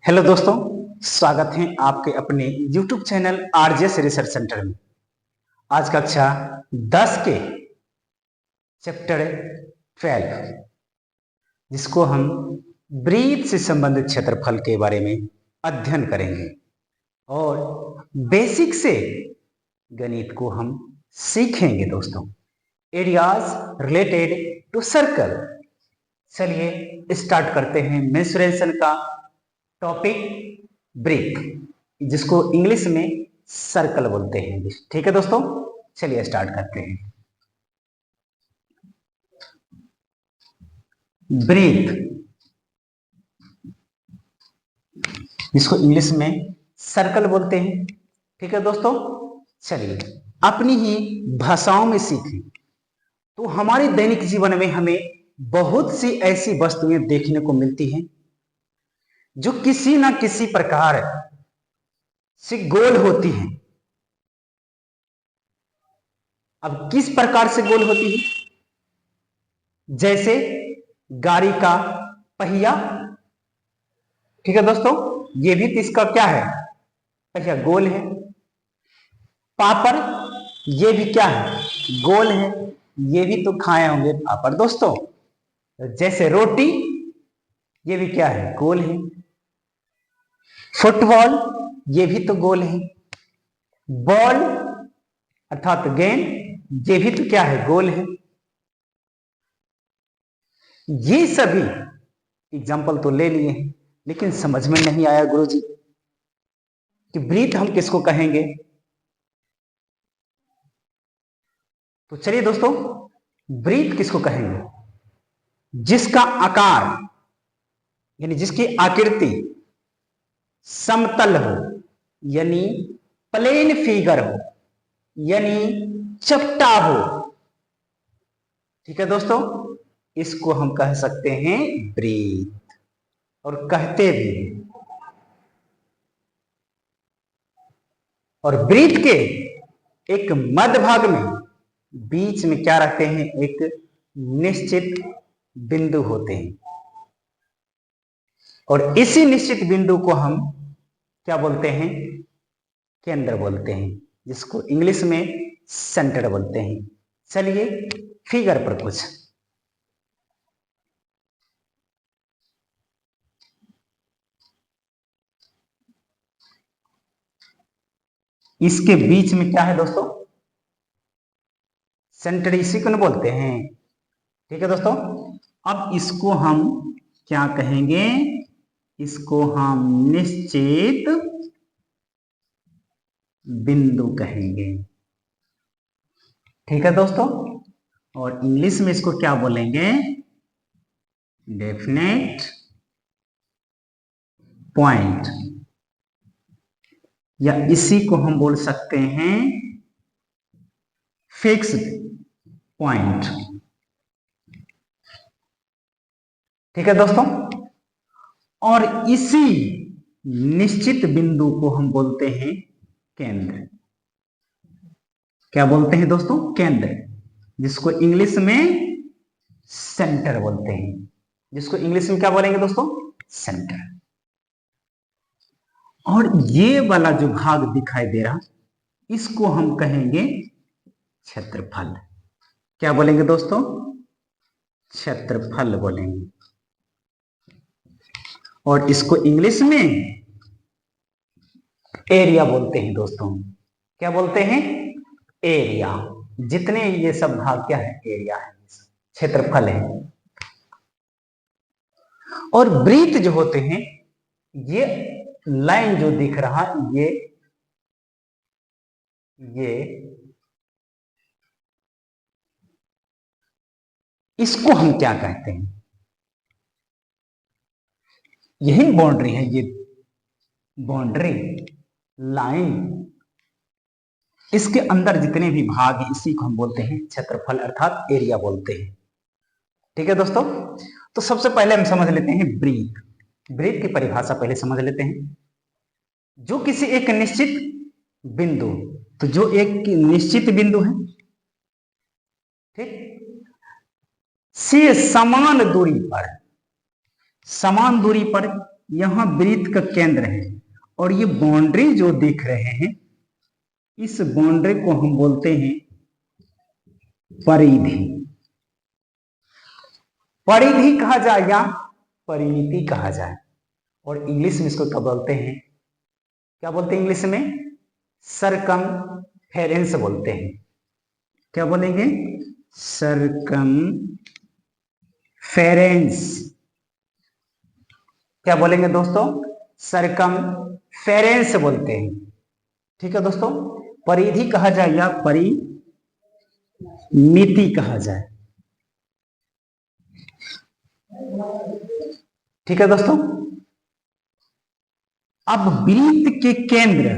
Hello दोस्तों, स्वागत है आपके अपने YouTube channel RJS research centre में। आज कक्षा 10 के चैप्टर 12 जिसको हम ब्रीथ से संबंधित क्षेत्रफल के बारे में अध्ययन करेंगे और बेसिक से गणित को हम सीखेंगे दोस्तों। Areas related to circle. चलिए स्टार्ट करते हैं मेंसुरेशन का टॉपिक ब्रीथ, जिसको इंग्लिश में सर्कल बोलते हैं। ठीक है दोस्तों, चलिए स्टार्ट करते हैं। ब्रीथ, जिसको इंग्लिश में सर्कल बोलते हैं। ठीक है दोस्तों, चलिए अपनी ही भाषाओं में सीखें। तो हमारे दैनिक जीवन में हमें बहुत सी ऐसी वस्तुएं देखने को मिलती हैं जो किसी ना किसी प्रकार से गोल होती हैं। अब किस प्रकार से गोल होती है? जैसे गाड़ी का पहिया। ठीक है दोस्तों, ये भी तो इसका क्या है? पहिया गोल है। पापड़, ये भी क्या है? गोल है। ये भी तो खाए होंगे पापड़ दोस्तों। जैसे रोटी, ये भी क्या है? गोल है। फुटबॉल, ये भी तो गोल है। बॉल अर्थात गेंद, ये भी तो क्या है? गोल है। ये सभी एग्जाम्पल तो ले लिए हैं, लेकिन समझ में नहीं आया गुरुजी कि ब्रीथ हम किसको कहेंगे। तो चलिए दोस्तों, ब्रीथ किसको कहेंगे? जिसका आकार यानी जिसकी आकृति समतल हो, यानी प्लेन फिगर हो, यानी चपटा हो। ठीक है दोस्तों, इसको हम कह सकते हैं ब्रीथ, और कहते भी हैं। और ब्रीथ के एक मध्य भाग में बीच में क्या रखते हैं? एक निश्चित बिंदु होते हैं, और इसी निश्चित बिंदु को हम क्या बोलते हैं? केंद्र बोलते हैं, जिसको इंग्लिश में सेंटर बोलते हैं। चलिए फिगर पर कुछ इसके बीच में क्या है दोस्तों? सेंटर, इसी को न बोलते हैं। ठीक है दोस्तों, अब इसको हम क्या कहेंगे? इसको हम निश्चित बिंदु कहेंगे। ठीक है दोस्तों, और इंग्लिश में इसको क्या बोलेंगे? डेफिनेट पॉइंट, या इसी को हम बोल सकते हैं फिक्स्ड पॉइंट। ठीक है दोस्तों, और इसी निश्चित बिंदु को हम बोलते हैं केंद्र। क्या बोलते हैं दोस्तों? केंद्र, जिसको इंग्लिश में सेंटर बोलते हैं। जिसको इंग्लिश में क्या बोलेंगे दोस्तों? सेंटर। और ये वाला जो भाग दिखाई दे रहा, इसको हम कहेंगे क्षेत्रफल। क्या बोलेंगे दोस्तों? क्षेत्रफल बोलेंगे। और इसको इंग्लिश में एरिया बोलते हैं दोस्तों। क्या बोलते हैं? एरिया। जितने ये सब भाग क्या है? एरिया है, क्षेत्रफल है। और ब्रीथ जो होते हैं, ये लाइन जो दिख रहा, ये इसको हम क्या कहते हैं? यही बाउंड्री है, ये बाउंड्री लाइन। इसके अंदर जितने भी भाग हैं, इसी को हम बोलते हैं क्षेत्रफल अर्थात एरिया बोलते हैं। ठीक है दोस्तों, तो सबसे पहले हम समझ लेते हैं ब्रीथ। ब्रीथ की परिभाषा पहले समझ लेते हैं। जो किसी एक निश्चित बिंदु, तो जो एक निश्चित बिंदु है, ठीक, से समान दूरी पर यहां वृत्त का केंद्र है और ये बाउंड्री जो दिख रहे हैं, इस बाउंड्री को हम बोलते हैं परिधि। परिधि कहा जाए या परिमिति कहा जाए, और इंग्लिश में इसको क्या बोलते हैं? क्या बोलते हैं इंग्लिश में? सरकमफेरेंस बोलते हैं। क्या बोलेंगे? सरकमफेरेंस। क्या बोलेंगे दोस्तों? सरकमफेरेंस बोलते हैं। ठीक है दोस्तों, परिधि कहा जाए या परिमिति कहा जाए। ठीक है दोस्तों, अब वृत्त के केंद्र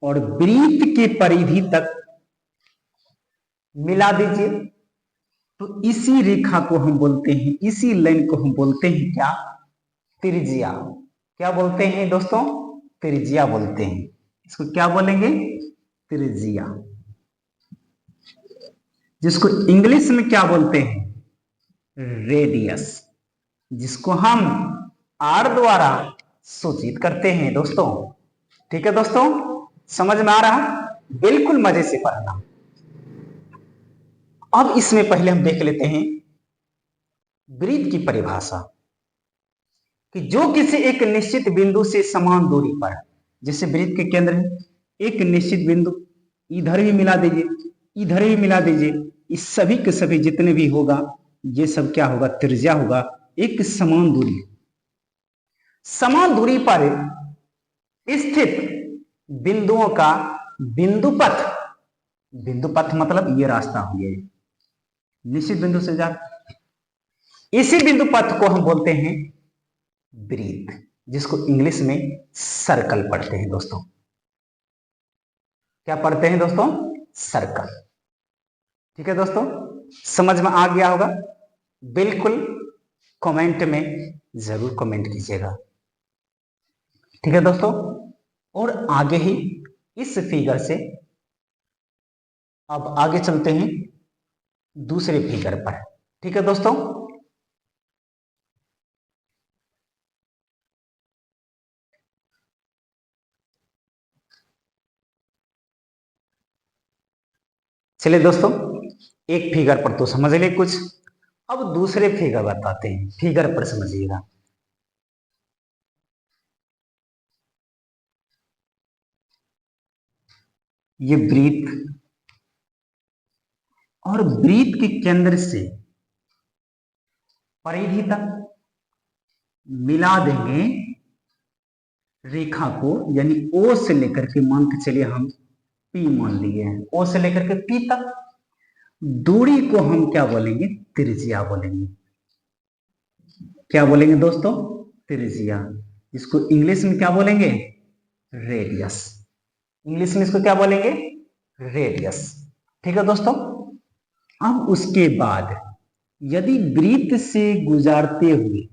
और वृत्त के परिधि तक मिला दीजिए, तो इसी रेखा को हम बोलते हैं, इसी लाइन को हम बोलते हैं क्या? त्रिज्या। क्या बोलते हैं दोस्तों? त्रिज्या बोलते हैं। इसको क्या बोलेंगे? त्रिज्या, जिसको इंग्लिश में क्या बोलते हैं? रेडियस, जिसको हम आर द्वारा सूचित करते हैं दोस्तों। ठीक है दोस्तों, समझ में आ रहा? बिल्कुल मजे से पढ़ना। अब इसमें पहले हम देख लेते हैं वृत्त की परिभाषा, कि जो किसी एक निश्चित बिंदु से समान दूरी पर, जैसे वृत्त के केंद्र है, एक निश्चित बिंदु, इधर भी मिला दीजिए, इधर भी मिला दीजिए, इस सभी के सभी जितने भी होगा, ये सब क्या होगा? त्रिज्या होगा। एक समान दूरी, समान दूरी पर स्थित बिंदुओं का बिंदुपथ, बिंदुपथ मतलब ये रास्ता हो गया, निश्चित बिंदु से जा, इसी बिंदुपथ को हम बोलते हैं वृत्त, जिसको इंग्लिश में सर्कल पढ़ते हैं दोस्तों। क्या पढ़ते हैं दोस्तों? सर्कल। ठीक है दोस्तों, समझ में आ गया होगा? बिल्कुल कमेंट में जरूर कमेंट कीजिएगा। ठीक है दोस्तों, और आगे ही इस फिगर से अब आगे चलते हैं दूसरे फिगर पर। ठीक है दोस्तों, चलिए दोस्तों, एक फिगर पर तो समझ ले कुछ, अब दूसरे फिगर बताते हैं, फिगर पर समझिएगा। ये वृत्त और वृत्त के केंद्र से परिधि तक मिला देंगे रेखा को, यानी ओ से लेकर के, मान के चलिए हम पी मान लिए हैं, ओ से लेकर के पी तक दूरी को हम क्या बोलेंगे? त्रिज्या बोलेंगे। क्या बोलेंगे दोस्तों? त्रिज्या, जिसको इंग्लिश में क्या बोलेंगे? रेडियस। इंग्लिश में इसको क्या बोलेंगे? रेडियस। ठीक है दोस्तों, अब उसके बाद यदि वृत्त से गुजरते हुए,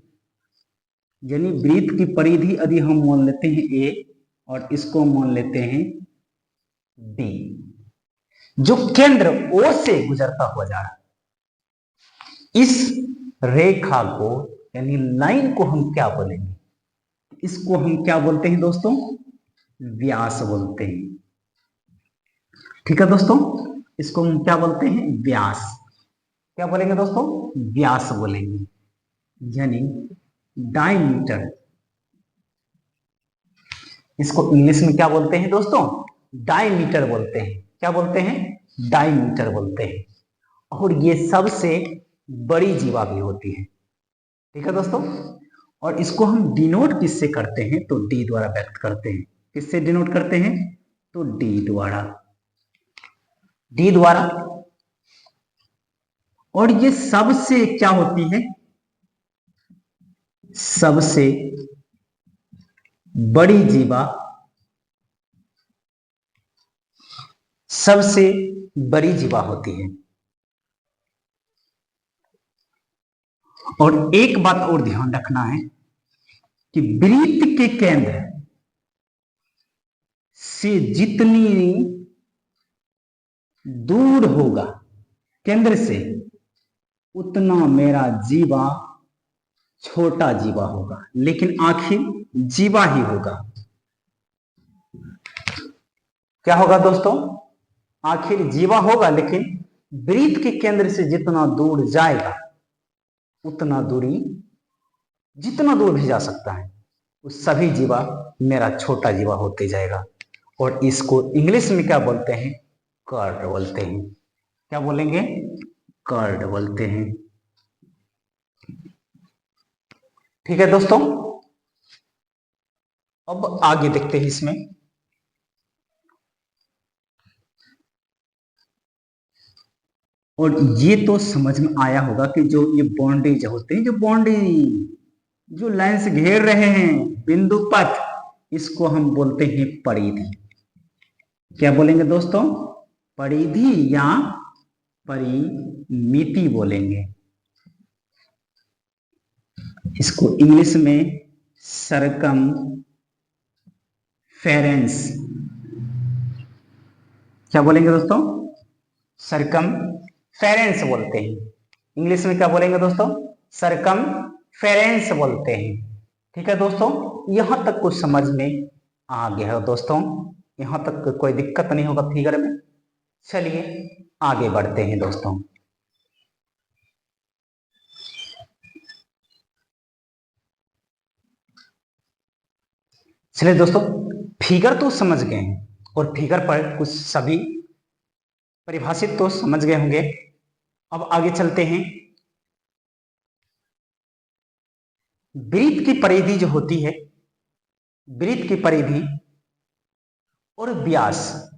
यानी वृत्त की परिधि यदि हम मान लेते हैं ए और इसको मान लेते हैं बी, जो केंद्र ओ से गुजरता हुआ जा रहा है, इस रेखा को यानी लाइन को हम क्या बोलेंगे? इसको हम क्या बोलते हैं दोस्तों? व्यास बोलते हैं। ठीक है दोस्तों, इसको हम क्या बोलते हैं? व्यास। क्या बोलेंगे दोस्तों? व्यास बोलेंगे, यानी डायमीटर। इसको इंग्लिश में क्या बोलते हैं दोस्तों? डायमीटर बोलते हैं। क्या बोलते हैं? डायमीटर बोलते हैं। और ये सबसे बड़ी जीवा भी होती है। ठीक है दोस्तों, और इसको हम डिनोट किससे करते हैं? तो डी द्वारा व्यक्त करते हैं। किससे डिनोट करते हैं? तो डी द्वारा, डी द्वारा। और ये सबसे क्या होती है? सबसे बड़ी जीवा, सबसे बड़ी जीवा होती है। और एक बात और ध्यान रखना है कि वृत्त के केंद्र से जितनी दूर होगा केंद्र से, उतना मेरा जीवा छोटा जीवा होगा, लेकिन आखिर जीवा ही होगा। क्या होगा दोस्तों? आखिर जीवा होगा, लेकिन वृत्त के केंद्र से जितना दूर जाएगा उतना दूरी, जितना दूर भी जा सकता है उस सभी जीवा मेरा छोटा जीवा होते जाएगा। और इसको इंग्लिश में क्या बोलते हैं? कर्ड बोलते हैं। क्या बोलेंगे? कर्ड बोलते हैं। ठीक है दोस्तों, अब आगे देखते हैं इसमें। और ये तो समझ में आया होगा कि जो ये बाउंड्रीज होते हैं, जो बाउंड्री जो लाइन से घेर रहे हैं, बिंदु पथ, इसको हम बोलते हैं परिधि। क्या बोलेंगे दोस्तों? परिधि या परिमिति बोलेंगे। इसको इंग्लिश में सरकमफेरेंस, क्या बोलेंगे दोस्तों? सरकमफेरेंस बोलते हैं। इंग्लिश में क्या बोलेंगे दोस्तों? सरकमफेरेंस बोलते हैं। ठीक है दोस्तों, यहां तक कुछ समझ में आ गया है दोस्तों? यहां तक कोई दिक्कत नहीं होगा फिगर में। चलिए आगे बढ़ते हैं दोस्तों। चलिए दोस्तों, फिगर तो समझ गए हैं और फिगर पर कुछ सभी परिभाषित तो समझ गए होंगे। अब आगे चलते हैं। वृत्त की परिधि जो होती है, वृत्त की परिधि और व्यास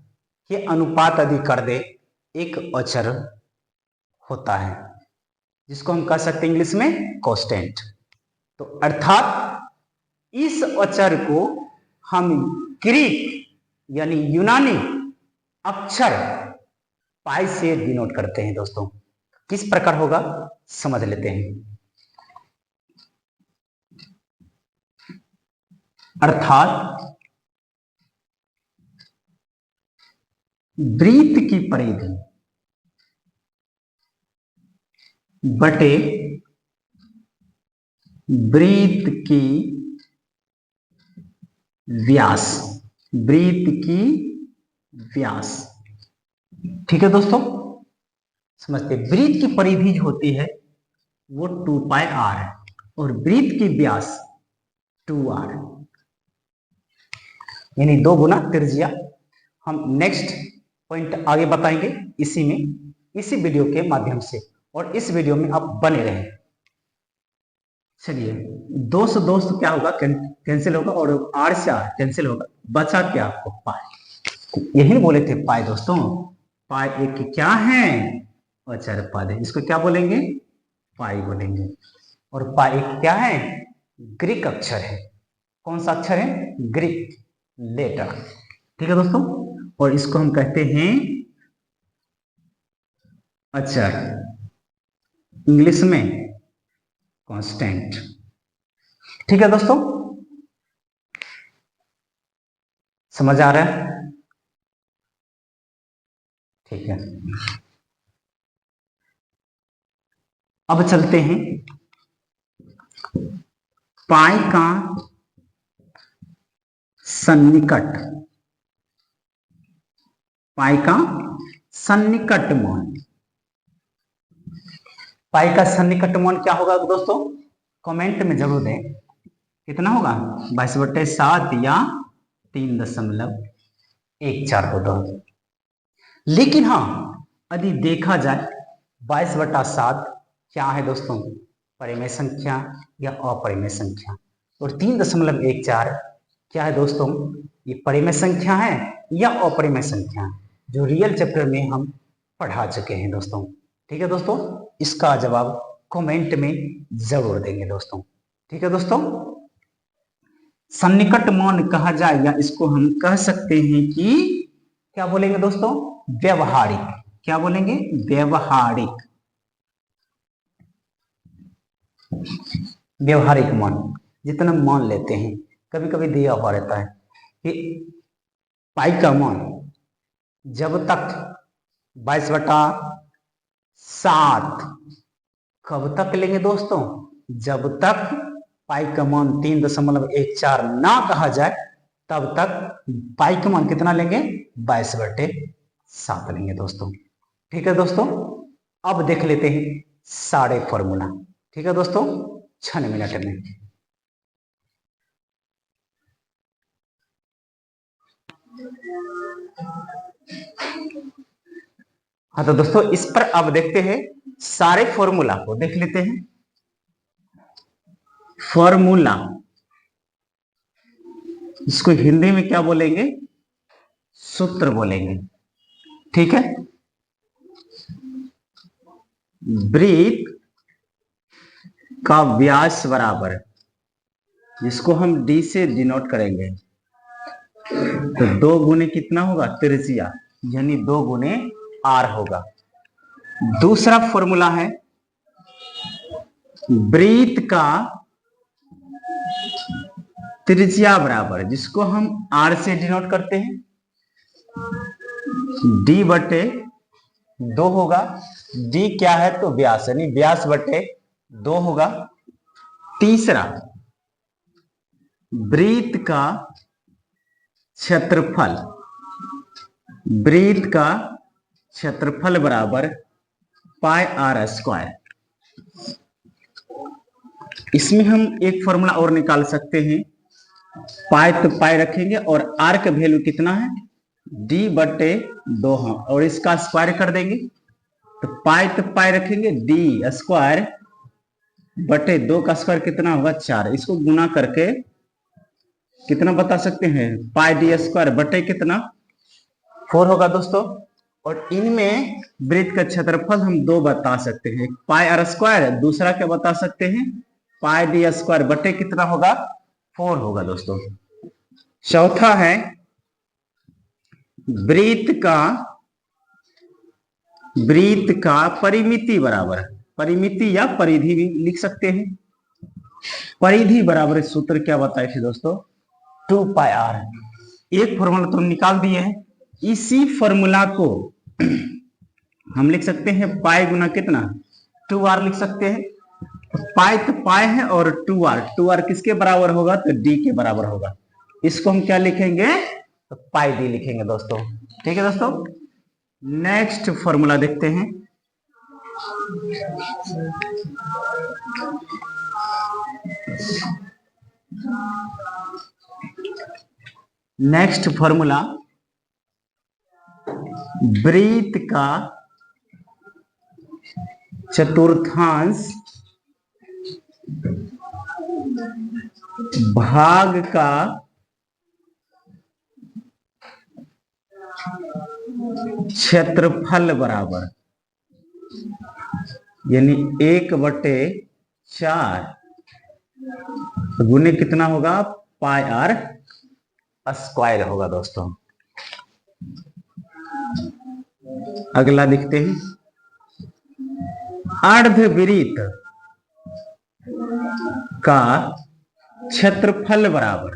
के अनुपात यदि कर दे एक अचर होता है, जिसको हम कह सकते हैं इंग्लिश में कांस्टेंट। तो अर्थात इस अचर को हम ग्रीक यानी यूनानी अक्षर पाई से डिनोट करते हैं दोस्तों। किस प्रकार होगा समझ लेते हैं। अर्थात वृत्त की परिधि बटे वृत्त की व्यास, वृत्त की व्यास। ठीक है दोस्तों, समझते हैं। वृत्त की परिधि जो होती है वो 2πr है और वृत्त की व्यास 2r, यानी 2 गुना त्रिज्या। हम नेक्स्ट पॉइंट आगे बताएंगे इसी में, इसी वीडियो के माध्यम से, और इस वीडियो में आप बने रहें। चलिए, 2 से 2 क्या होगा? कैंसिल होगा और r से r कैंसिल होगा, बचा क्या आपको? पाई। यही बोले थे पाई दोस्तों। पाई एक क्या है? अचर पद है, इसको क्या बोलेंगे? पाई बोलेंगे। और पाई एक क्या है? ग्रीक अक्षर है। कौन सा अक्षर है? Greek letter. ठीक है दोस्तों, और इसको हम कहते हैं अचर, इंग्लिश में कांस्टेंट। ठीक है दोस्तों, समझ आ रहा है? ठीक है, अब चलते हैं पाई का सन्निकट, पाई का सन्निकट मान। पाई का सन्निकट मान क्या होगा दोस्तों? कमेंट में जरूर दें। कितना होगा? 22/7 या 3.14 होगा। लेकिन हाँ, यदि देखा जाए 22/7 क्या है दोस्तों? परिमेय संख्या या अपरिमेय संख्या। और 3.14 क्या है दोस्तों? ये परिमेय संख्या है या अपरिमेय संख्या, जो रियल चैप्टर में हम पढ़ा चुके हैं दोस्तों। ठीक है दोस्तों, इसका जवाब कमेंट में जरूर देंगे दोस्तों। ठीक है दोस्तों, सन्निकट मान कहा जाए, या इसको हम कह सकते हैं कि क्या बोलेंगे दोस्तों? व्यवहारिक। क्या बोलेंगे? व्यवहारिक। व्यवहारिक मान, जितना मान लेते हैं, कभी कभी दिया हुआ रहता है कि पाई का मान जब तक 22/7 कब तक लेंगे दोस्तों? जब तक पाई का मान 3.14 ना कहा जाए तब तक पाई का मान कितना लेंगे, 22/7 लेंगे दोस्तों। ठीक है दोस्तों, अब देख लेते हैं सारे फॉर्मूला। ठीक है दोस्तों, 6 मिनट में। हाँ तो दोस्तों इस पर अब देखते हैं सारे फॉर्मूला को, देख लेते हैं। फॉर्मूला इसको हिंदी में क्या बोलेंगे, सूत्र बोलेंगे। ठीक है, वृत्त का व्यास बराबर, जिसको हम d से डिनोट करेंगे, तो 2 गुने कितना होगा, त्रिज्या, यानी 2 गुने r होगा। दूसरा फॉर्मूला है वृत्त का त्रिज्या बराबर, जिसको हम r से डिनोट करते हैं, d/2 होगा। d क्या है, तो व्यास, यानी व्यास/2 होगा। तीसरा वृत्त का क्षेत्रफल, वृत्त का क्षेत्रफल बराबर πr²। इसमें हम एक फॉर्मूला और निकाल सकते हैं, पाई तो पाई रखेंगे और r का वैल्यू कितना है, d/2 है, और इसका स्क्वायर कर देंगे, तो पाई तो पाई रखेंगे, d²/2 का स्क्वायर कितना होगा, 4। इसको गुना करके कितना बता सकते हैं, πd² कितना, 4 होगा दोस्तों। और इनमें वृत्त का क्षेत्रफल हम 2 बता सकते हैं, πr², दूसरा क्या बता सकते हैं, πd² कितना होगा, 4 होगा दोस्तों। चौथा है वृत्त का परिमिति बराबर, परिमिति या परिधि भी लिख सकते हैं। परिधि बराबर सूत्र क्या बताए थे दोस्तों, 2πr। एक फॉर्मूला तो हम निकाल दिए हैं, इसी फॉर्मूला को हम लिख सकते हैं पाई गुना कितना, 2r लिख सकते हैं। पाई तो पाई है और 2r किसके बराबर होगा, तो d के बराबर होगा। इसको हम क्या लिखेंगे, तो पाई d लिखेंगे दोस्तों। ठीक है दोस्तों, नेक्स्ट फॉर्मूला देखते हैं। नेक्स्ट फॉर्मूला वृत्त का चतुर्थांश भाग का क्षेत्रफल बराबर, यानी 1/4 गुने कितना होगा, πr² होगा दोस्तों। अगला देखते हैं, अर्धवृत्त का क्षेत्रफल बराबर,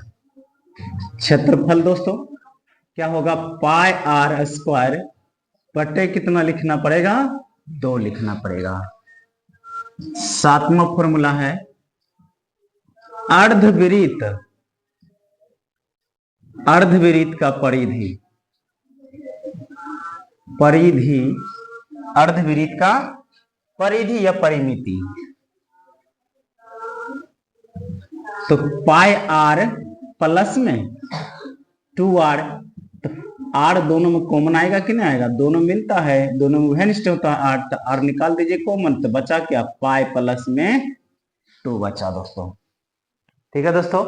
क्षेत्रफल दोस्तों क्या होगा, πr² कितना लिखना पड़ेगा, 2 लिखना पड़ेगा। 7वां फॉर्मूला है अर्धवृत्त का परिधि, अर्धवृत्त का परिधि या परिमिति, तो πr प्लस में 2r, तो r दोनों में कॉमन आएगा कि नहीं आएगा, दोनों मिलता है, दोनों में घनिष्ठ होता है r, तो r निकाल दीजिए कॉमन, तो बचा क्या, पाई प्लस में 2 बचा दोस्तों। ठीक है दोस्तों,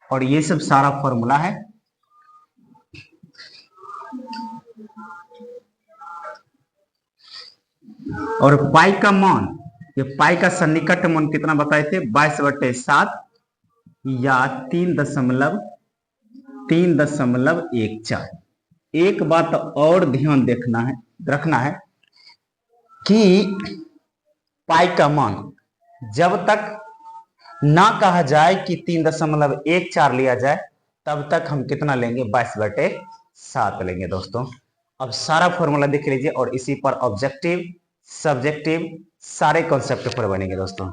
और ये सब सारा फॉर्मूला है। और पाई का मान, ये पाई का सन्निकट मान कितना बताए थे, 22/7 या 3.14। एक बात और ध्यान रखना है कि पाई का मान जब तक ना कहा जाए कि 3.14 लिया जाए, तब तक हम कितना लेंगे, 22/7 लेंगे दोस्तों। अब सारा फॉर्मूला देख लीजिए और इसी पर ऑब्जेक्टिव, सब्जेक्टिव सारे कॉन्सेप्ट पर बनेंगे दोस्तों।